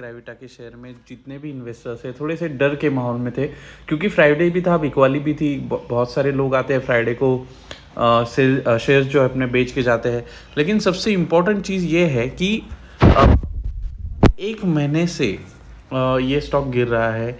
ग्रेविटा के शेयर में जितने भी इन्वेस्टर्स हैं थोड़े से डर के माहौल में थे, क्योंकि फ्राइडे भी था, अब इक्वाली भी थी। बहुत सारे लोग आते हैं फ्राइडे को शेयर्स जो है अपने बेच के जाते हैं। लेकिन सबसे इम्पोर्टेंट चीज़ ये है कि एक महीने से ये स्टॉक गिर रहा है,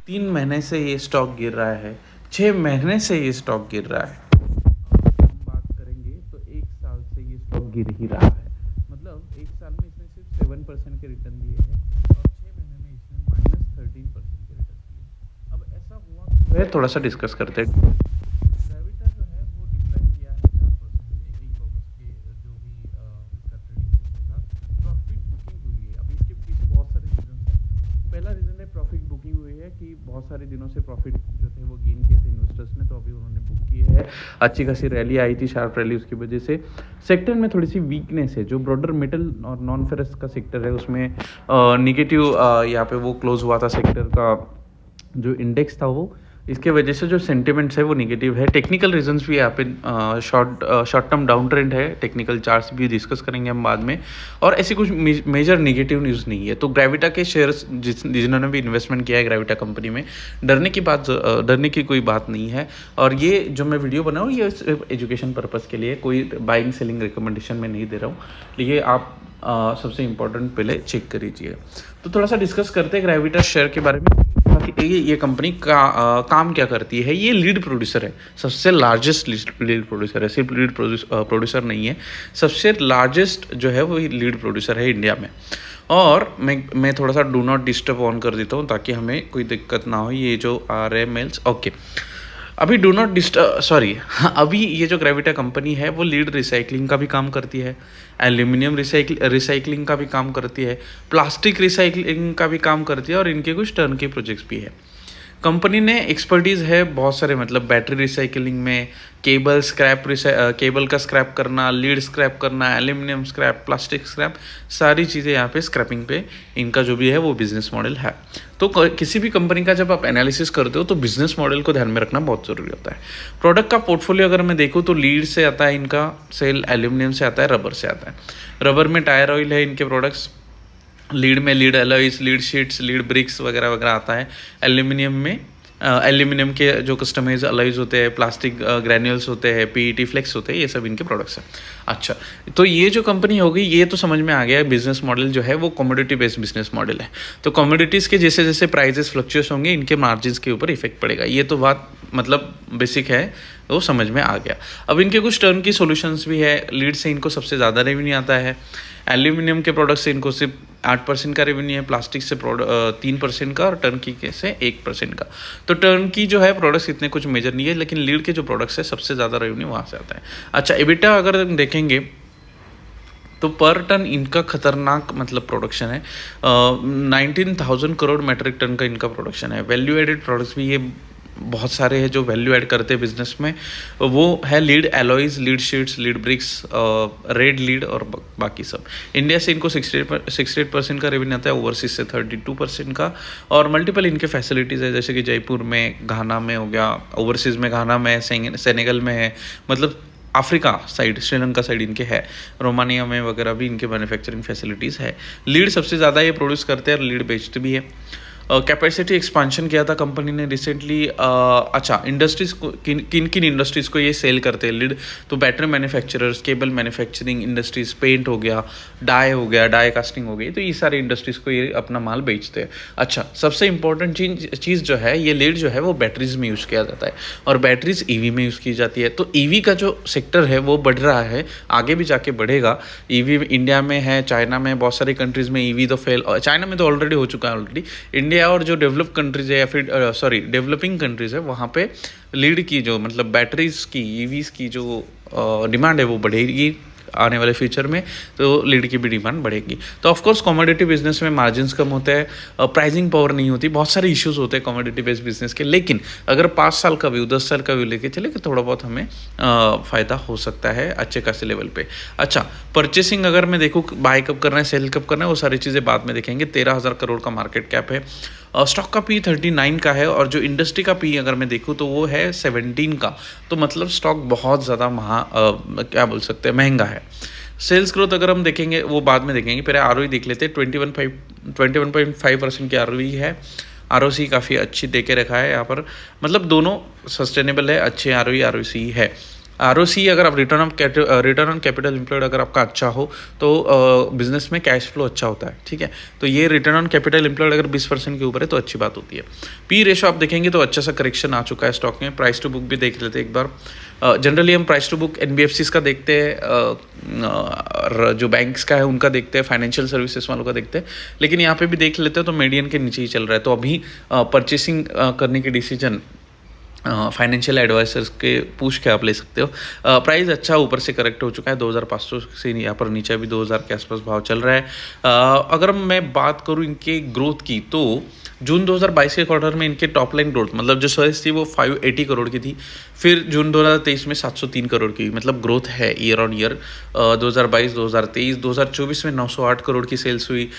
3 महीने से ये स्टॉक गिर रहा है, 6 महीने से ये स्टॉक गिर रहा है। हम बात करेंगे तो 1 साल से ये स्टॉक गिर ही रहा है। मतलब 1 साल में इसने सिर्फ 7% के रिटर्न दिए हैं और 6 महीने में इसने -13% के रिटर्न दिए। अब ऐसा हुआ क्यों है, थोड़ा सा डिस्कस करते हैं। ग्रेविटा जो है वो डिक्लाइन किया है 4% से 1 अगस्त के जो भी इसका ट्रेडिंग सेशन था। प्रॉफिट बुकिंग हुई है। अब इसके पीछे बहुत सारे रीजन हैं। पहला रीजन है प्रॉफिट बुकिंग हुई है कि बहुत सारे दिनों से प्रॉफिट जो थे वो गेन किए थे इन्वेस्टर्स ने, तो अभी उन्होंने बुक किए हैं। अच्छी खासी रैली आई थी, शार्प रैली, उसकी वजह से सेक्टर में थोड़ी सी वीकनेस है। जो ब्रॉडर मेटल और नॉन फेरस का सेक्टर है उसमें निगेटिव यहाँ पे वो क्लोज हुआ था। सेक्टर का जो इंडेक्स था वो, इसके वजह से जो सेंटिमेंट्स है वो नेगेटिव है। टेक्निकल रीजंस भी यहाँ पे शॉर्ट टर्म डाउन ट्रेंड है, टेक्निकल चार्ट्स भी डिस्कस करेंगे हम बाद में। और ऐसी कुछ मेजर नेगेटिव न्यूज़ नहीं है। तो ग्रेविटा के शेयर्स जिन्होंने भी इन्वेस्टमेंट किया है ग्रेविटा कंपनी में, डरने की कोई बात नहीं है। और ये जो मैं वीडियो बनाऊँ ये सिर्फ एजुकेशन पर्पज़ के लिए, कोई बाइंग सेलिंग रिकमेंडेशन में नहीं दे रहा हूँ। लेकिन आप सबसे इम्पोर्टेंट पहले चेक कर लीजिए। तो थोड़ा सा डिस्कस करते हैं ग्रेविटा शेयर के बारे में। ये कंपनी का काम क्या करती है। ये लीड प्रोड्यूसर है, सबसे लार्जेस्ट लीड प्रोड्यूसर है। सिर्फ लीड प्रोड्यूसर नहीं है, सबसे लार्जेस्ट जो है वो लीड प्रोड्यूसर है इंडिया में। और मैं थोड़ा सा डू नॉट डिस्टर्ब ऑन कर देता हूँ ताकि हमें कोई दिक्कत ना हो। ये जो आ रहे मेल्स, ओके, अभी डू नॉट डिस्टर्ब, सॉरी, अभी ये जो ग्रेविटा कंपनी है वो लीड रिसाइकलिंग का भी काम करती है, एल्यूमिनियम रिसाइकलिंग का भी काम करती है, प्लास्टिक रिसाइकलिंग का भी काम करती है, और इनके कुछ टर्न के प्रोजेक्ट्स भी है। कंपनी ने एक्सपर्टीज़ है बहुत सारे, मतलब बैटरी रिसाइकलिंग में, केबल का स्क्रैप करना, लीड स्क्रैप करना, एल्यूमिनियम स्क्रैप, प्लास्टिक स्क्रैप, सारी चीज़ें यहाँ पे स्क्रैपिंग पे इनका जो भी है वो बिजनेस मॉडल है। तो किसी भी कंपनी का जब आप एनालिसिस करते हो तो बिजनेस मॉडल को ध्यान में रखना बहुत ज़रूरी होता है। प्रोडक्ट का पोर्टफोलियो अगर मैं देखूँ तो लीड से आता है इनका सेल, एल्यूमिनियम से आता है, रबर से आता है। रबर में टायर ऑयल है इनके प्रोडक्ट्स, लीड में lead alloys, lead sheets, lead bricks वगैरह वगैरह आता है। एल्यूमिनियम में एल्यूमिनियम के जो कस्टमाइज अलॉयज होते हैं, प्लास्टिक ग्रैन्यूल्स होते हैं, पीईटी फ्लेक्स होते हैं, ये सब इनके प्रोडक्ट्स हैं। अच्छा, तो ये जो कंपनी होगी ये तो समझ में आ गया, बिजनेस मॉडल जो है वो कमोडिटी बेस्ड बिजनेस मॉडल है। तो कमोडिटीज़ के जैसे जैसे प्राइजेस फ्लक्चुएट होंगे इनके मार्जिन्स के ऊपर इफेक्ट पड़ेगा। ये तो बात मतलब बेसिक है, वो समझ में आ गया। अब इनके कुछ टर्न की सॉल्यूशंस भी है। लीड से इनको सबसे ज़्यादा रेवेन्यू आता है, एल्यूमिनियम के प्रोडक्ट से इनको सिर्फ 8% का रेवेन्यू है, प्लास्टिक से 3% का, और टर्न की से 1% का। तो टर्न की जो है प्रोडक्ट्स इतने कुछ मेजर नहीं है, लेकिन लीड के जो प्रोडक्ट्स है सबसे ज़्यादा रेवेन्यू वहाँ से आता है। अच्छा, एबिटा अगर देखेंगे तो पर टन इनका खतरनाक मतलब प्रोडक्शन है। 19,000 करोड़ मेट्रिक टन का इनका प्रोडक्शन है। वैल्यू एडेड प्रोडक्ट्स भी ये बहुत सारे हैं जो वैल्यू ऐड करते हैं बिजनेस में। वो है lead alloys, lead sheets, lead bricks, red lead और बाकी सब। इंडिया से इनको 68% का रेवेन्यू आता है, ओवरसीज से 32% का। और मल्टीपल इनके फैसिलिटीज़ है, जैसे कि जयपुर में, घाना में हो गया, ओवरसीज़ में घाना में, सेनेगल में है, मतलब अफ्रीका साइड, श्रीलंका साइड इनके है, रोमानिया में वगैरह भी इनके मैन्युफैक्चरिंग फैसिलिटीज़ है। लीड सबसे ज़्यादा ये प्रोड्यूस करते हैं और लीड बेचते भी है। कैपेसिटी एक्सपांशन किया था कंपनी ने रिसेंटली। अच्छा, इंडस्ट्रीज़ को किन किन इंडस्ट्रीज़ को ये सेल करते हैं लीड, तो battery manufacturers, cable manufacturing industries, paint हो गया, डाई कास्टिंग हो गई, तो ये सारी इंडस्ट्रीज़ को ये अपना माल बेचते हैं। अच्छा, सबसे इंपॉर्टेंट चीज़ जो है, ये लीड जो है वो बैटरीज में यूज़ किया जाता है और बैटरीज ईवी में यूज़ की जाती है। तो ईवी का जो सेक्टर है वो बढ़ रहा है, आगे भी जाके बढ़ेगा। ईवी इंडिया में है, चाइना में, बहुत सारी कंट्रीज़ में ईवी तो चाइना में तो ऑलरेडी हो चुका है ऑलरेडी। इंडिया और जो डेवलप कंट्रीज है या फिर डेवलपिंग कंट्रीज है, वहाँ पे लीड की जो मतलब बैटरीज की, ईवीज की जो डिमांड है वो बढ़ेगी आने वाले फ्यूचर में, तो लीड की भी डिमांड बढ़ेगी। तो ऑफकोर्स कमोडिटी बिजनेस में मार्जिन्स कम होते हैं, प्राइसिंग पावर नहीं होती, बहुत सारे इश्यूज होते हैं कमोडिटी बेस्ड बिजनेस के। लेकिन अगर 5 साल का व्यू, 10 साल का व्यू लेके चले कि थोड़ा बहुत हमें फ़ायदा हो सकता है अच्छे खासे लेवल पे। अच्छा, परचेसिंग अगर मैं देखूँ, बाय कब करना है, सेल कब करना है, वो सारी चीज़ें बाद में देखेंगे। 13,000 करोड़ का मार्केट कैप है। स्टॉक का पी 39 का है, और जो इंडस्ट्री का पी अगर मैं देखूँ तो वो है 17 का। तो मतलब स्टॉक बहुत ज़्यादा क्या बोल सकते हैं, महंगा है। सेल्स ग्रोथ अगर हम देखेंगे वो बाद में देखेंगे, पहले आरओई देख लेते हैं। 21.5% की आरओई है। आरओसी काफ़ी अच्छी दे के रखा है यहाँ पर, मतलब दोनों सस्टेनेबल है, अच्छे आरओई आरओसी है। आरओसी अगर आप रिटर्न ऑन कैपिटल एम्प्लॉयड अगर आपका अच्छा हो तो बिजनेस में कैश फ्लो अच्छा होता है, ठीक है। तो ये रिटर्न ऑन कैपिटल एम्प्लॉयड अगर 20% के ऊपर है तो अच्छी बात होती है। पी रेशो आप देखेंगे तो अच्छा सा करेक्शन आ चुका है स्टॉक में। प्राइस टू बुक भी देख लेते हैं एक बार। जनरली हम प्राइस टू बुक एनबीएफसीज का देखते हैं, जो बैंक्स का है उनका देखते हैं, फाइनेंशियल सर्विसेज वालों का देखते हैं, लेकिन यहाँ पे भी देख लेते हैं तो मीडियन के नीचे ही चल रहा है। तो अभी परचेसिंग करने के डिसीजन फाइनेंशियल एडवाइजर्स के पूछ के आप ले सकते हो। प्राइस अच्छा ऊपर से करेक्ट हो चुका है, 2500 से यहाँ पर नीचे भी 2000 के आसपास भाव चल रहा है। अगर मैं बात करूँ इनके ग्रोथ की तो जून 2022 के क्वार्टर में इनके टॉप लाइन ग्रोथ मतलब जो सेल्स थी वो 580 करोड़ की थी। फिर जून 2023 में 703 करोड़ की, मतलब ग्रोथ है ईयर ऑन ईयर। 2022, 2023, 2024 में 908 करोड़ की सेल्स हुई।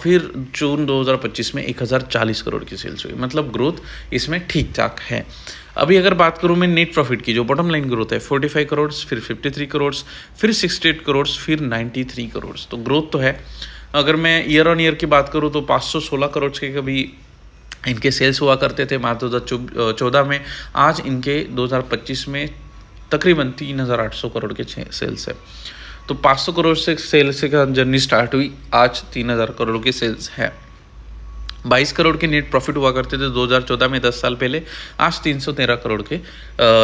फिर जून 2025 में 1040 करोड़ की सेल्स हुई, मतलब ग्रोथ इसमें ठीक ठाक है। अभी अगर बात करूँ मैं नेट प्रॉफिट की, जो बॉटम लाइन ग्रोथ है 45 करोड़, फिर 53 करोड़, फिर 68 करोड़, फिर 93 करोड़, तो ग्रोथ तो है। अगर मैं ईयर ऑन ईयर की बात करूँ तो 516 करोड़ के कभी इनके सेल्स हुआ करते थे मार्च 2014 में। आज इनके 2025 में तकरीबन 3800 करोड़ के सेल्स है। तो 500 करोड़ से सेल्स का जर्नी स्टार्ट हुई, आज 3000 करोड़ की सेल्स है। 22 करोड़ के नेट प्रॉफिट हुआ करते थे 2014 में, 10 साल पहले। आज 313 करोड़ के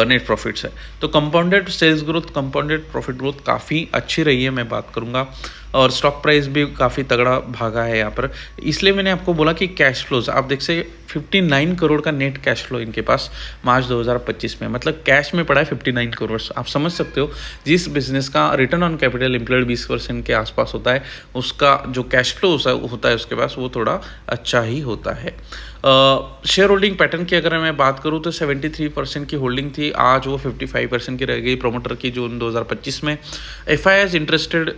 नेट प्रॉफिट्स है। तो compounded sales growth, compounded profit growth काफ़ी अच्छी रही है, मैं बात करूँगा। और स्टॉक प्राइस भी काफ़ी तगड़ा भागा है यहाँ पर। इसलिए मैंने आपको बोला कि कैश फ्लोज आप देख से 59 करोड़ का नेट कैश फ्लो इनके पास मार्च 2025 में, मतलब कैश में पड़ा है 59 करोड़। आप समझ सकते हो जिस बिजनेस का रिटर्न ऑन कैपिटल एम्प्लॉयड 20% के आसपास होता है, उसका जो कैश फ्लो होता है उसके पास वो थोड़ा अच्छा ही होता है। शेयर होल्डिंग पैटर्न की अगर मैं बात करूँ तो 73% की होल्डिंग थी, आज वो 55% की रह गई प्रोमोटर की जून 2025 में। एफआईआईज इंटरेस्टेड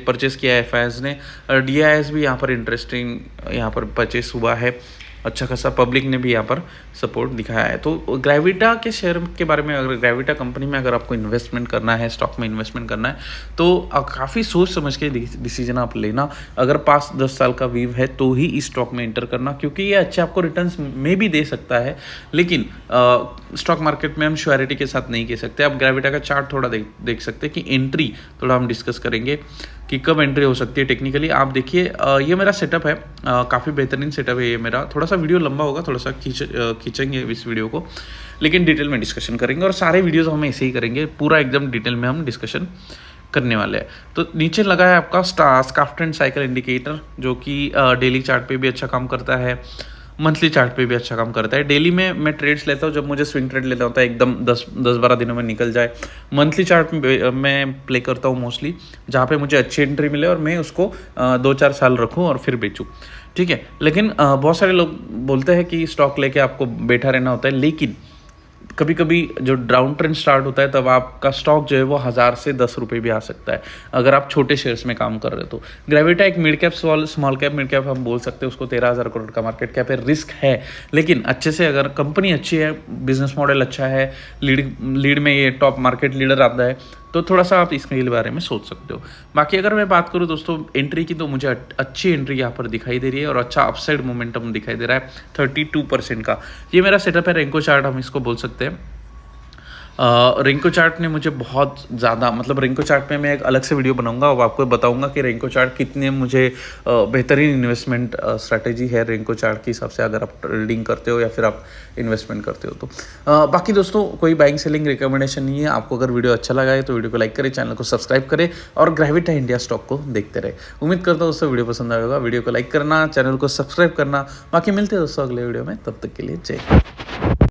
परचेस किया है एफआईआईज ने। डीआईएस भी यहाँ पर इंटरेस्टिंग यहाँ पर परचेस हुआ है, अच्छा खासा पब्लिक ने भी यहाँ पर सपोर्ट दिखाया है। तो ग्रेविटा के शेयर के बारे में, अगर ग्रेविटा कंपनी में अगर आपको इन्वेस्टमेंट करना है, स्टॉक में इन्वेस्टमेंट करना है तो काफ़ी सोच समझ के डिसीजन आप लेना। अगर 5-10 साल का व्यू है तो ही इस स्टॉक में एंटर करना, क्योंकि ये अच्छे आपको रिटर्न्स में भी दे सकता है, लेकिन स्टॉक मार्केट में हम श्योरिटी के साथ नहीं कह सकते। आप ग्रेविटा का चार्ट थोड़ा देख सकते हैं कि एंट्री थोड़ा हम डिस्कस करेंगे कि कब एंट्री हो सकती है टेक्निकली। आप देखिए ये मेरा सेटअप है, काफ़ी बेहतरीन सेटअप है ये मेरा। थोड़ा सा वीडियो लंबा होगा, थोड़ा सा खींचेंगे इस वीडियो को, लेकिन डिटेल में डिस्कशन करेंगे और सारे वीडियोस हम ऐसे ही करेंगे, पूरा एकदम डिटेल में हम डिस्कशन करने वाले हैं। तो नीचे लगा है आपका स्काफ्ट एंड साइकिल इंडिकेटर, जो कि डेली चार्ट पे भी अच्छा काम करता है, मंथली चार्ट पे भी अच्छा काम करता है। डेली में मैं ट्रेड्स लेता हूँ जब मुझे स्विंग ट्रेड लेना होता है, एकदम 10-12 दिनों में निकल जाए। मंथली चार्ट में प्ले करता हूँ मोस्टली, जहाँ पे मुझे अच्छी एंट्री मिले और मैं उसको 2-4 साल रखूँ और फिर बेचूँ, ठीक है। लेकिन बहुत सारे लोग बोलते हैं कि स्टॉक लेके आपको बैठा रहना होता है, लेकिन कभी कभी जो डाउन ट्रेंड स्टार्ट होता है तब आपका स्टॉक जो है वो 1000 से 10 रुपये भी आ सकता है, अगर आप छोटे शेयर्स में काम कर रहे हो तो। ग्रेविटा एक mid cap small cap mid cap हम बोल सकते हैं उसको, 13,000 करोड़ का मार्केट कैप है, रिस्क है, लेकिन अच्छे से अगर कंपनी अच्छी है, बिजनेस मॉडल अच्छा है, लीड में ये टॉप मार्केट लीडर आता है, तो थोड़ा सा आप इसके बारे में सोच सकते हो। बाकी अगर मैं बात करूँ दोस्तों एंट्री की, तो मुझे अच्छी एंट्री यहाँ पर दिखाई दे रही है और अच्छा अपसाइड मोमेंटम दिखाई दे रहा है 32% का। ये मेरा सेटअप है, रेंको चार्ट हम इसको बोल सकते हैं। रेंको चार्ट ने मुझे बहुत ज़्यादा, मतलब रेंको चार्ट पे मैं एक अलग से वीडियो बनाऊंगा और आपको बताऊंगा कि रेंको चार्ट कितने मुझे बेहतरीन इन्वेस्टमेंट स्ट्रैटेजी है रेंको चार्ट के हिसाब से, अगर आप ट्रेडिंग करते हो या फिर आप इन्वेस्टमेंट करते हो तो। बाकी दोस्तों कोई बाइंग सेलिंग रिकमेंडेशन नहीं है। आपको अगर वीडियो अच्छा लगा है तो वीडियो को लाइक करें, चैनल को सब्सक्राइब करें और ग्रेविटा इंडिया स्टॉक को देखते रहे। उम्मीद करता हूँ दोस्तों वीडियो पसंद आएगा। वीडियो को लाइक करना, चैनल को सब्सक्राइब करना। बाकी मिलते हैं दोस्तों अगले वीडियो में, तब तक के लिए जय हिंद।